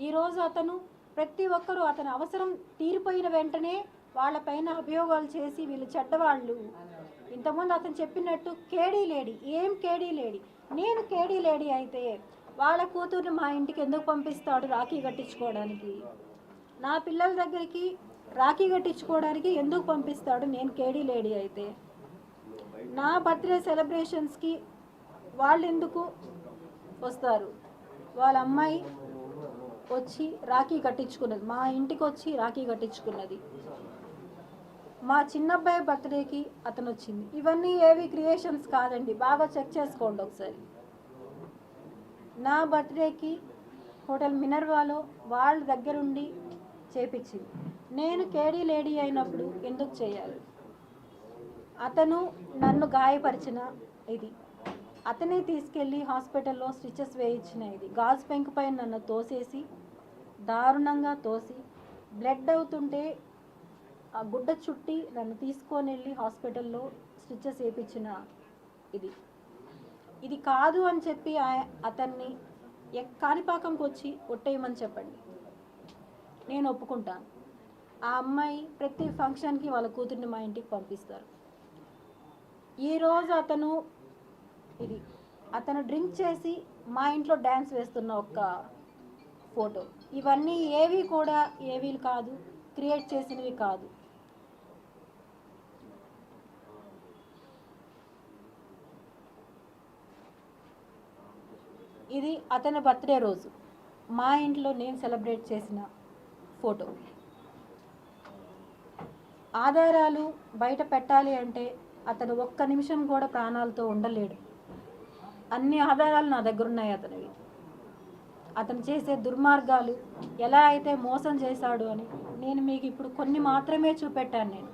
ఈరోజు అతను ప్రతి ఒక్కరూ అతని అవసరం తీరిపోయిన వెంటనే వాళ్ళపైన అభియోగాలు చేసి వీళ్ళు చెడ్డవాళ్ళు. ఇంతకుముందు అతను చెప్పినట్టు కేడీ లేడీ, ఏం కేడీ లేడీ? నేను కేడీ లేడీ అయితే వాళ్ళ కూతుర్ని మా ఇంటికి ఎందుకు పంపిస్తాడు రాఖీ కట్టించుకోవడానికి? నా పిల్లల దగ్గరికి రాఖీ కట్టించుకోవడానికి ఎందుకు పంపిస్తాడు నేను కేడీ లేడీ అయితే? నా బర్త్డే సెలబ్రేషన్స్కి వాళ్ళు ఎందుకు వస్తారు? వాళ్ళ అమ్మాయి వచ్చి రాఖీ కట్టించుకున్నది, మా ఇంటికి వచ్చి రాఖీ కట్టించుకున్నది. మా చిన్నబ్బాయి బర్త్డేకి అతను వచ్చింది. ఇవన్నీ ఏవి క్రియేషన్స్ కాదండి, బాగా చెక్ చేసుకోండి ఒకసారి. నా బర్త్డేకి హోటల్ మినర్వాలో వాళ్ళ దగ్గరుండి చేపించింది. నేను కేడీ లేడీ అయినప్పుడు ఎందుకు చేయాలి? అతను నన్ను గాయపరిచిన ఇది, అతనే తీసుకెళ్ళి హాస్పిటల్లో స్టిచెస్ వేయించిన ఇది, గాజు పెంకు పైన నన్ను తోసేసి దారుణంగా తోసి బ్లడ్ అవుతుంటే ఆ గుడ్డ చుట్టి నన్ను తీసుకొని వెళ్ళి హాస్పిటల్లో స్టిచెస్ వేయించిన ఇది కాదు అని చెప్పి అతన్ని కాణిపాకంకి వచ్చి ఒట్టేయమని చెప్పండి, నేను ఒప్పుకుంటాను. ఆ అమ్మాయి ప్రతి ఫంక్షన్కి వాళ్ళ కూతుర్ని మా ఇంటికి పంపిస్తారు. ఈరోజు అతను డ్రింక్ చేసి మా ఇంట్లో డ్యాన్స్ వేస్తున్న ఒక్క ఫోటో. ఇవన్నీ ఏవి కాదు, క్రియేట్ చేసినవి కాదు. ఇది అతని బర్త్డే రోజు మా ఇంట్లో నేను సెలబ్రేట్ చేసిన ఫోటో. ఆధారాలు బయట పెట్టాలి అంటే అతను ఒక్క నిమిషం కూడా ప్రాణాలతో ఉండలేడు. అన్ని ఆధారాలు నా దగ్గర ఉన్నాయి అతనివి. అతను చేసే దుర్మార్గాలు ఎలా అయితే మోసం చేశాడు అని నేను మీకు ఇప్పుడు కొన్ని మాత్రమే చూపెట్టాను నేను.